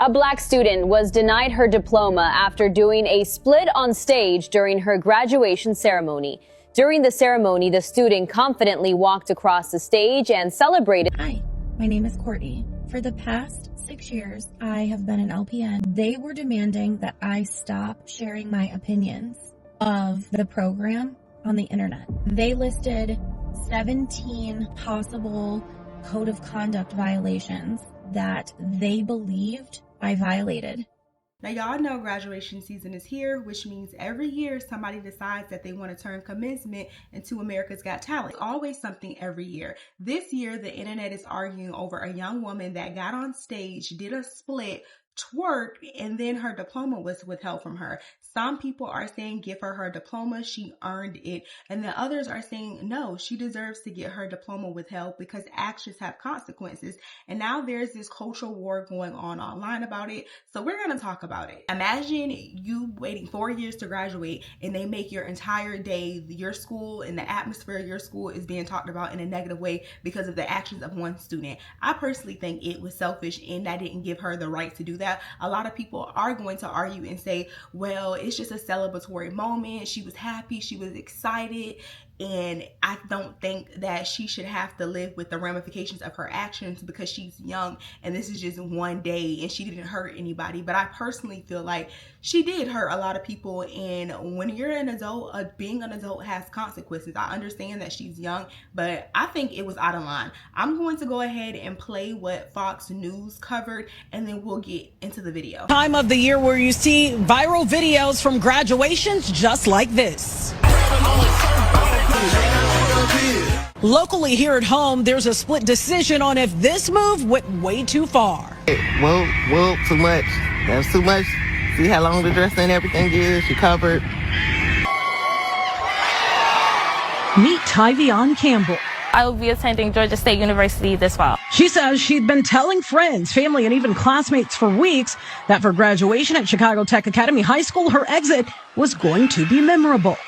A black student was denied her diploma after doing a split on stage during her graduation ceremony. During the ceremony, the student confidently walked across the stage and celebrated. Hi, my name is Courtney. For the past 6 years, I have been an LPN. They were demanding that I stop sharing my opinions of the program on the internet. They listed 17 possible code of conduct violations that they believed I violated. Now y'all know graduation season is here, which means every year somebody decides that they want to turn commencement into America's Got Talent. It's always something every year. This year, the internet is arguing over a young woman that got on stage, did a split, twerked, and then her diploma was withheld from her. Some people are saying give her her diploma, she earned it. And then others are saying no, she deserves to get her diploma withheld because actions have consequences. And now there's this cultural war going on online about it. So we're going to talk about it. Imagine you waiting 4 years to graduate and they make your entire day, your school and the atmosphere of your school is being talked about in a negative way because of the actions of one student. I personally think it was selfish and that didn't give her the right to do that. A lot of people are going to argue and say, well, it's just a celebratory moment. She was happy, she was excited, and I don't think that she should have to live with the ramifications of her actions because she's young and this is just one day and she didn't hurt anybody. But I personally feel like she did hurt a lot of people, and when you're an adult, being an adult has consequences. I understand that she's young, but I think it was out of line. I'm going to go ahead and play what Fox News covered and then we'll get into the video. Time of the year where you see viral videos from graduations just like this. Locally here at home, there's a split decision on if this move went way too far. Well, too much. That was too much. See how long the dress and everything is? She covered. Meet Tyvion Campbell. I will be attending Georgia State University this fall. She says she'd been telling friends, family, and even classmates for weeks that for graduation at Chicago Tech Academy High School, her exit was going to be memorable.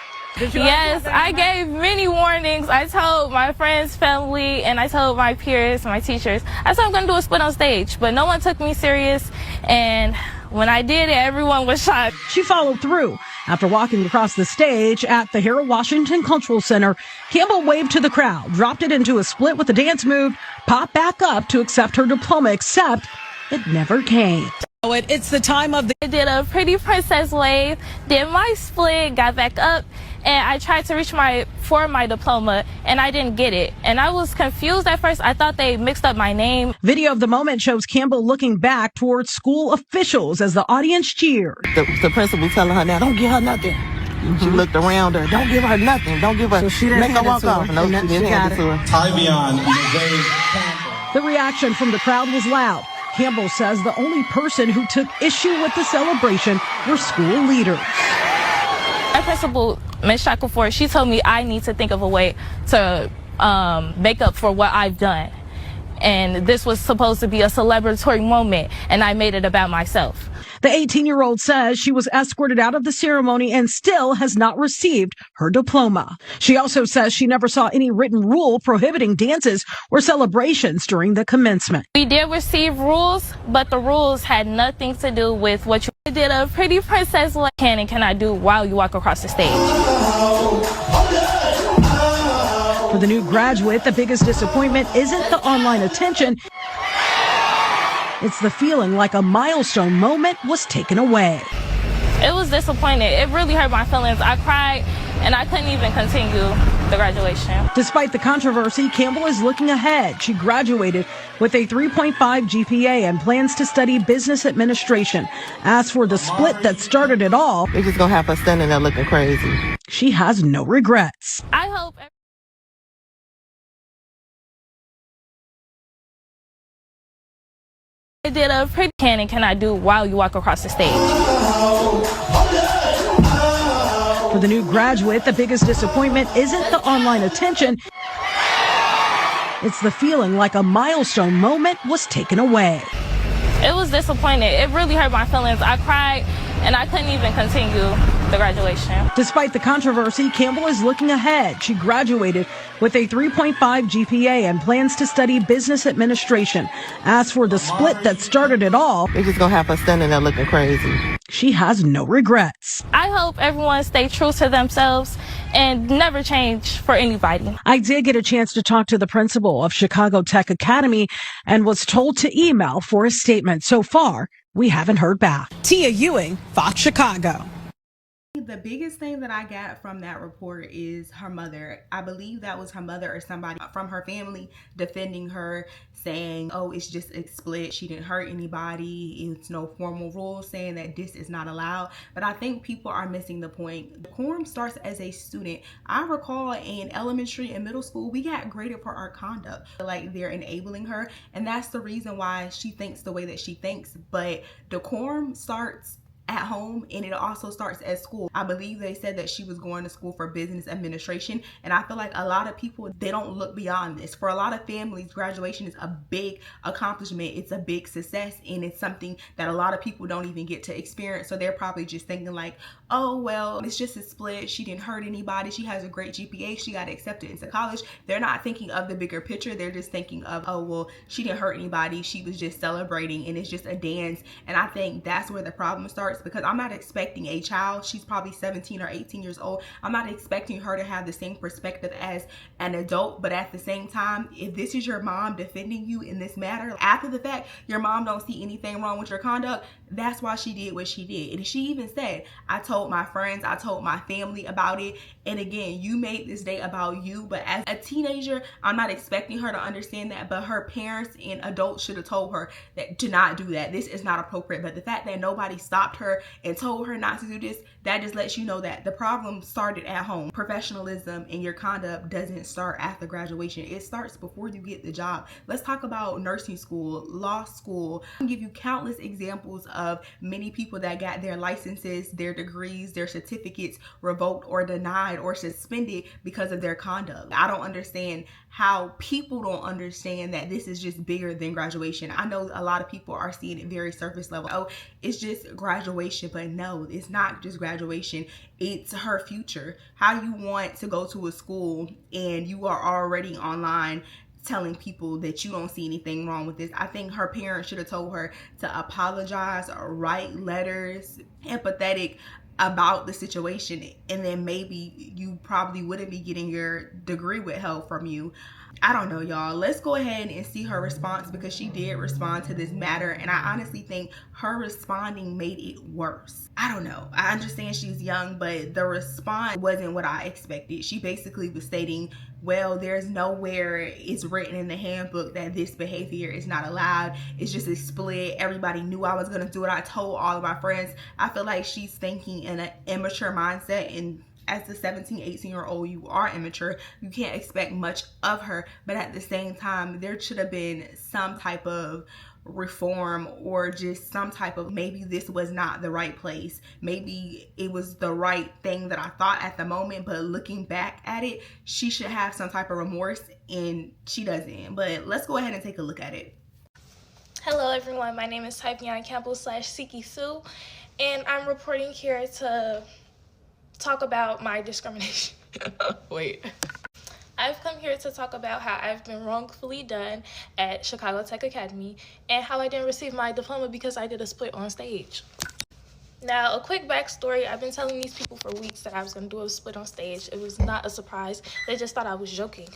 Yes, I gave many warnings. I told my friends, family, and I told my peers, my teachers, I said I'm going to do a split on stage, but no one took me serious. And when I did it, everyone was shocked. She followed through. After walking across the stage at the Harold Washington Cultural Center, Campbell waved to the crowd, dropped it into a split with a dance move, popped back up to accept her diploma, except it never came. It's the time of the... I did a pretty princess wave, did my split, got back up, and I tried to reach for my diploma, and I didn't get it. And I was confused at first. I thought they mixed up my name. Video of the moment shows Campbell looking back towards school officials as the audience cheered. The principal telling her now, don't give her nothing. She looked around her, don't give her nothing. Don't give her, so she didn't make her walk off. No, she didn't hand it to her. Tyvion Campbell. The reaction from the crowd was loud. Campbell says the only person who took issue with the celebration were school leaders. My principal, Ms. Shackelford, she told me I need to think of a way to make up for what I've done. And this was supposed to be a celebratory moment, and I made it about myself. The 18-year-old says she was escorted out of the ceremony and still has not received her diploma. She also says she never saw any written rule prohibiting dances or celebrations during the commencement. We did receive rules, but the rules had nothing to do with what you did. A pretty princess like can and cannot do while you walk across the stage. For the new graduate, the biggest disappointment isn't the online attention. It's the feeling like a milestone moment was taken away. It was disappointing. It really hurt my feelings. I cried and I couldn't even continue the graduation. Despite the controversy, Campbell is looking ahead. She graduated with a 3.5 GPA and plans to study business administration. As for the split that started it all, They're just going to have her standing there looking crazy. She has no regrets. I hope I did a pretty can and cannot do while you walk across the stage. For the new graduate, the biggest disappointment isn't the online attention. It's the feeling like a milestone moment was taken away. It was disappointing. It really hurt my feelings. I cried and I couldn't even continue the graduation. Despite the controversy, Campbell is looking ahead. She graduated with a 3.5 GPA and plans to study business administration. As for the split that started it all, They're just gonna have her standing there looking crazy. she has no regrets. I hope everyone stay true to themselves and never change for anybody. I did get a chance to talk to the principal of Chicago Tech Academy and was told to email for a statement. So far, we haven't heard back. Tia Ewing, Fox Chicago. The biggest thing that I got from that report is her mother. I believe that was her mother or somebody from her family defending her, saying, oh, it's just a split. She didn't hurt anybody. It's no formal rule saying that this is not allowed. But I think people are missing the point. Decorum starts as a student. I recall in elementary and middle school, we got graded for our conduct. Like they're enabling her. And that's the reason why she thinks the way that she thinks. But decorum starts at home, and it also starts at school. I believe they said that she was going to school for business administration, and I feel like a lot of people, they don't look beyond this. For a lot of families, graduation is a big accomplishment. It's a big success, and it's something that a lot of people don't even get to experience. So they're probably just thinking like, oh, well, it's just a split. She didn't hurt anybody. She has a great GPA. She got accepted into college. They're not thinking of the bigger picture. They're just thinking of, oh, well, she didn't hurt anybody. She was just celebrating, and it's just a dance. And I think that's where the problem starts, because I'm not expecting a child, she's probably 17 or 18 years old, I'm not expecting her to have the same perspective as an adult. But at the same time, if this is your mom defending you in this matter, after the fact, your mom don't see anything wrong with your conduct, that's why she did what she did. And she even said, I told my friends, I told my family about it. And again, you made this day about you. But as a teenager, I'm not expecting her to understand that, but her parents and adults should have told her that to not do that. This is not appropriate. But the fact that nobody stopped her and told her not to do this, that just lets you know that the problem started at home. Professionalism and your conduct doesn't start after graduation. It starts before you get the job. Let's talk about nursing school, law school. I can give you countless examples of many people that got their licenses, their degrees, their certificates revoked or denied or suspended because of their conduct. I don't understand how people don't understand that this is just bigger than graduation. I know a lot of people are seeing it very surface level. Oh, it's just graduation, but no, it's not just graduation. It's her future. How do you want to go to a school and you are already online telling people that you don't see anything wrong with this? I think her parents should have told her to apologize or write letters, empathetic about the situation, and then maybe you probably wouldn't be getting your degree withheld from you. I don't know, y'all. Let's go ahead and see her response, because she did respond to this matter, and I honestly think her responding made it worse. I don't know. I understand she's young, but the response wasn't what I expected. She basically was stating, well, there's nowhere it's written in the handbook that this behavior is not allowed. It's just a split. Everybody knew I was going to do it. I told all of my friends. I feel like she's thinking in an immature mindset, and as a 17, 18-year-old, you are immature. You can't expect much of her. But at the same time, there should have been some type of reform, or just some type of, maybe this was not the right place. Maybe it was the right thing that I thought at the moment, but looking back at it, she should have some type of remorse, and she doesn't. But let's go ahead and take a look at it. Hello everyone, my name is Typion Campbell /Siki Sue, and I'm reporting here to talk about my discrimination. Wait. I've come here to talk about how I've been wrongfully done at Chicago Tech Academy and how I didn't receive my diploma because I did a split on stage. Now, a quick backstory, I've been telling these people for weeks that I was going to do a split on stage. It was not a surprise. They just thought I was joking.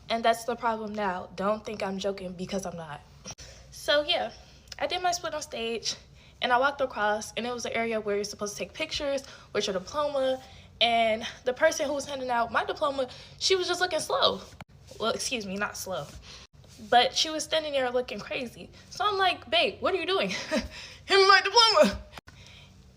And that's the problem now. Don't think I'm joking, because I'm not. So yeah, I did my split on stage, and I walked across, and it was an area where you're supposed to take pictures with your diploma. And the person who was handing out my diploma, she was just looking slow. Well, excuse me, not slow. But she was standing there looking crazy. So I'm like, babe, what are you doing? Hand me my diploma.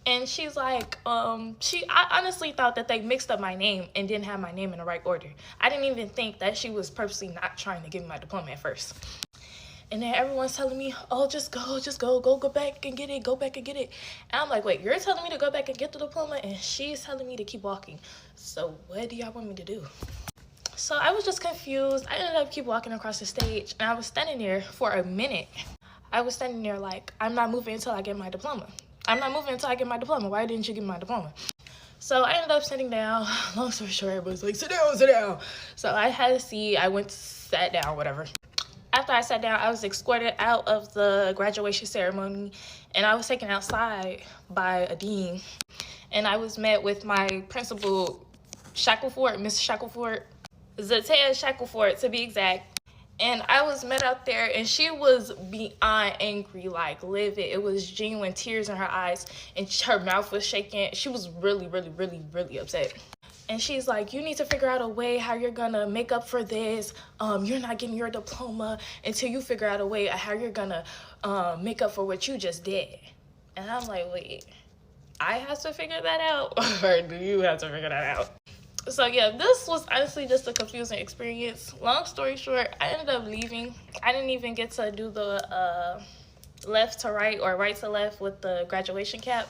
And she's like, I honestly thought that they mixed up my name and didn't have my name in the right order. I didn't even think that she was purposely not trying to give me my diploma at first. And then everyone's telling me, oh, just go back and get it, go back and get it. And I'm like, wait, you're telling me to go back and get the diploma, and she's telling me to keep walking. So what do y'all want me to do? So I was just confused. I ended up keep walking across the stage, and I was standing there for a minute. I was standing there like, I'm not moving until I get my diploma. I'm not moving until I get my diploma. Why didn't you give me my diploma? So I ended up sitting down. Long story short, everybody's like, sit down, sit down. So I had a seat. I went, sat down, whatever. After I sat down, I was escorted out of the graduation ceremony, and I was taken outside by a dean. And I was met with my principal, Shackleford, Miss Shackleford, Zatea Shackleford to be exact. And I was met out there, and she was beyond angry, like livid. It was genuine tears in her eyes, and her mouth was shaking. She was really, really, really, really upset. And she's like, you need to figure out a way how you're gonna make up for this. You're not getting your diploma until you figure out a way how you're gonna make up for what you just did. And I'm like, wait, I have to figure that out, or do you have to figure that out? So yeah, this was honestly just a confusing experience. Long story short, I ended up leaving. I didn't even get to do the left to right or right to left with the graduation cap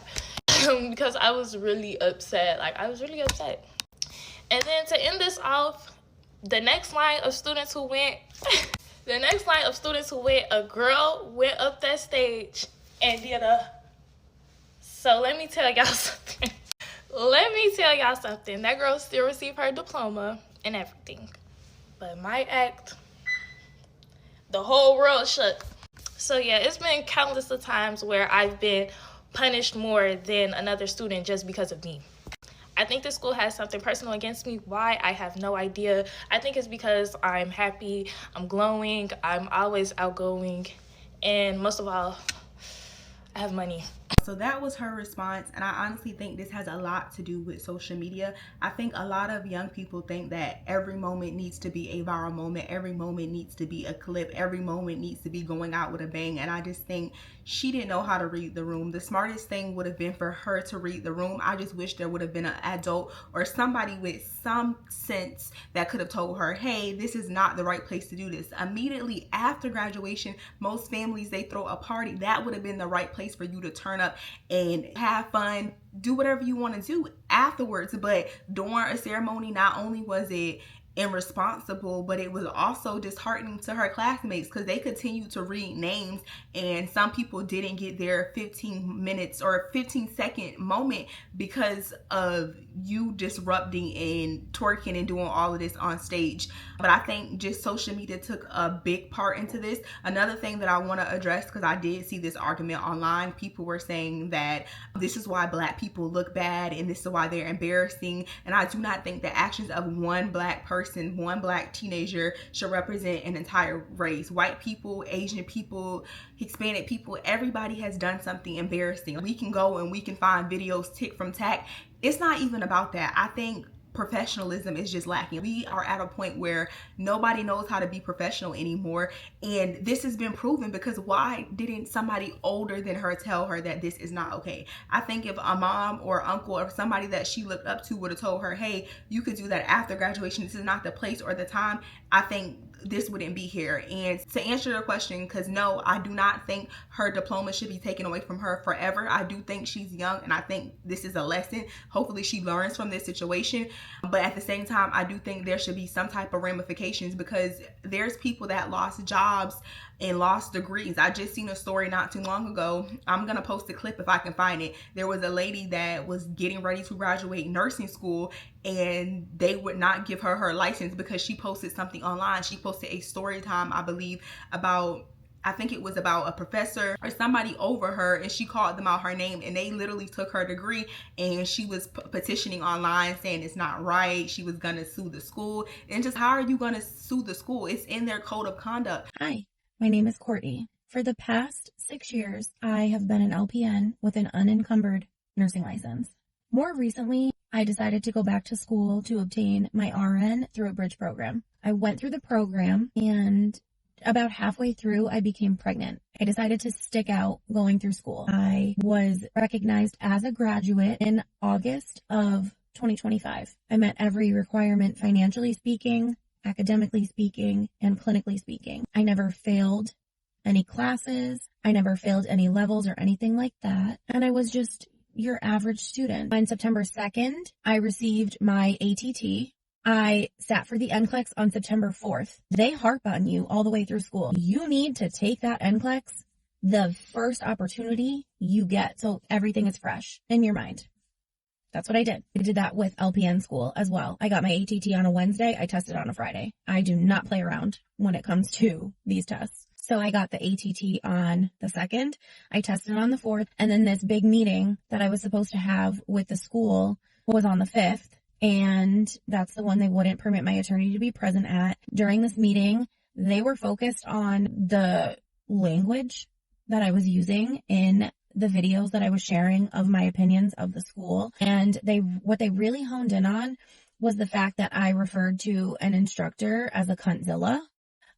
because I was really upset. Like, I was really upset. And then to end this off, the next line of students who went, a girl went up that stage and did a, so let me tell y'all something. That girl still received her diploma and everything. But my act, the whole world shook. So yeah, it's been countless of times where I've been punished more than another student just because of me. I think the school has something personal against me. Why? I have no idea. I think it's because I'm happy, I'm glowing, I'm always outgoing, and most of all, I have money. So that was her response, and I honestly think this has a lot to do with social media. I think a lot of young people think that every moment needs to be a viral moment, every moment needs to be a clip, every moment needs to be going out with a bang, and I just think she didn't know how to read the room. The smartest thing would have been for her to read the room. I just wish there would have been an adult or somebody with some sense that could have told her, hey, this is not the right place to do this. Immediately after graduation, most families, they throw a party. That would have been the right place for you to turn up and have fun, do whatever you want to do afterwards. But during a ceremony, not only was it irresponsible, but it was also disheartening to her classmates because they continued to read names, and some people didn't get their 15 minutes or 15-second moment because of you disrupting and twerking and doing all of this on stage. But I think just social media took a big part into this. Another thing that I want to address, because I did see this argument online, people were saying that this is why Black people look bad and this is why they're embarrassing, and I do not think the actions of one Black person, one Black teenager, should represent an entire race. White people, Asian people, Hispanic people, everybody has done something embarrassing. We can go and we can find videos tick from tack. It's not even about that. I think professionalism is just lacking. We are at a point where nobody knows how to be professional anymore, and this has been proven because why didn't somebody older than her tell her that this is not okay? I think if a mom or uncle or somebody that she looked up to would have told her, hey, you could do that after graduation, this is not the place or the time, I think this wouldn't be here. And to answer your question, because no, I do not think her diploma should be taken away from her forever. I do think she's young, and I think this is a lesson. Hopefully she learns from this situation. But at the same time, I do think there should be some type of ramifications, because there's people that lost jobs and lost degrees. I just seen a story not too long ago. I'm gonna post a clip if I can find it. There was a lady that was getting ready to graduate nursing school, and they would not give her her license because she posted something online. She posted a story time, I believe, about, I think it was about a professor or somebody over her, and she called them out her name, and they literally took her degree, and she was petitioning online saying it's not right. She was gonna sue the school. And just, how are you gonna sue the school? It's in their code of conduct. Hi, my name is Courtney. For the past 6 years, I have been an LPN with an unencumbered nursing license. More recently, I decided to go back to school to obtain my RN through a bridge program. I went through the program, and about halfway through, I became pregnant. I decided to stick out going through school. I was recognized as a graduate in August of 2025. I met every requirement, financially speaking, academically speaking, and clinically speaking. I never failed any classes. I never failed any levels or anything like that. And I was just your average student. On September 2nd, I received my ATT. I sat for the NCLEX on September 4th. They harp on you all the way through school. You need to take that NCLEX the first opportunity you get, so everything is fresh in your mind. That's what I did. I did that with LPN school as well. I got my ATT on a Wednesday. I tested on a Friday. I do not play around when it comes to these tests. So I got the ATT on the 2nd. I tested on the 4th. And then this big meeting that I was supposed to have with the school was on the 5th. And that's the one they wouldn't permit my attorney to be present at. During this meeting, they were focused on the language that I was using in the videos that I was sharing of my opinions of the school. And what they really honed in on was the fact that I referred to an instructor as a cuntzilla.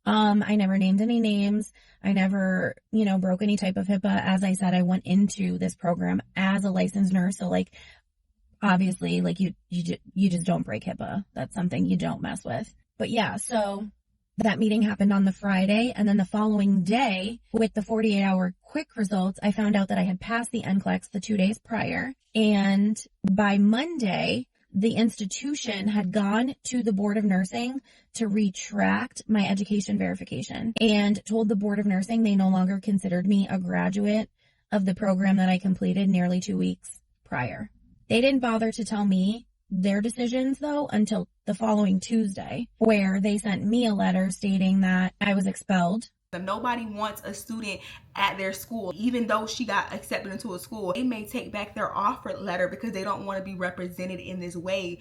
I never named any names. I never, broke any type of HIPAA. As I said, I went into this program as a licensed nurse. So obviously, you just don't break HIPAA. That's something you don't mess with. But yeah, so that meeting happened on the Friday, and then the following day, with the 48-hour quick results, I found out that I had passed the NCLEX the 2 days prior. And by Monday, the institution had gone to the Board of Nursing to retract my education verification and told the Board of Nursing they no longer considered me a graduate of the program that I completed nearly 2 weeks prior. They didn't bother to tell me their decisions, though, until the following Tuesday, where they sent me a letter stating that I was expelled. Nobody wants a student at their school. Even though she got accepted into a school, they may take back their offer letter because they don't want to be represented in this way.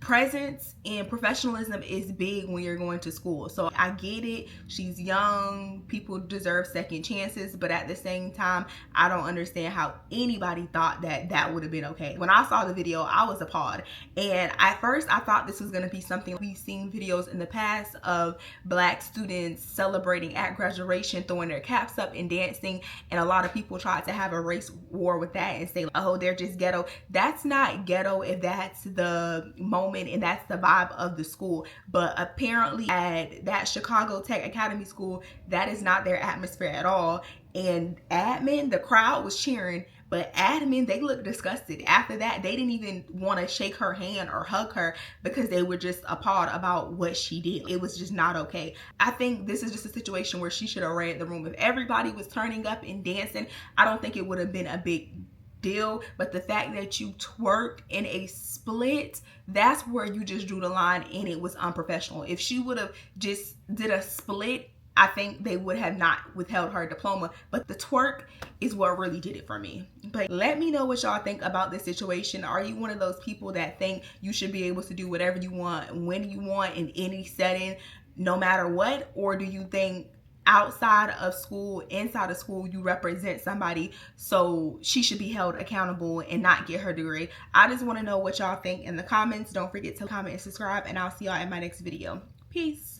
Presence and professionalism is big when you're going to school. So I get it. She's young. People deserve second chances. But at the same time, I don't understand how anybody thought that would have been okay. When I saw the video, I was appalled. And at first, I thought this was going to be something we've seen videos in the past of Black students celebrating at graduation, throwing their caps up and dancing. And a lot of people tried to have a race war with that and say, oh, they're just ghetto. That's not ghetto if that's the moment and that's the vibe of the school. But apparently at that Chicago Tech Academy school, that is not their atmosphere at all. And admin, the crowd was cheering, but admin, they looked disgusted. After that, they didn't even want to shake her hand or hug her because they were just appalled about what she did. It was just not okay. I think this is just a situation where she should have read the room. If everybody was turning up and dancing, I don't think it would have been a big deal. But the fact that you twerk in a split, that's where you just drew the line and it was unprofessional. If she would have just did a split, I think they would have not withheld her diploma. But the twerk is what really did it for me. But let me know what y'all think about this situation. Are you one of those people that think you should be able to do whatever you want, when you want, in any setting, no matter what? Or do you think outside of school, inside of school, you represent somebody, so she should be held accountable and not get her degree? I just want to know what y'all think in the comments. Don't forget to comment and subscribe, and I'll see y'all in my next video. Peace.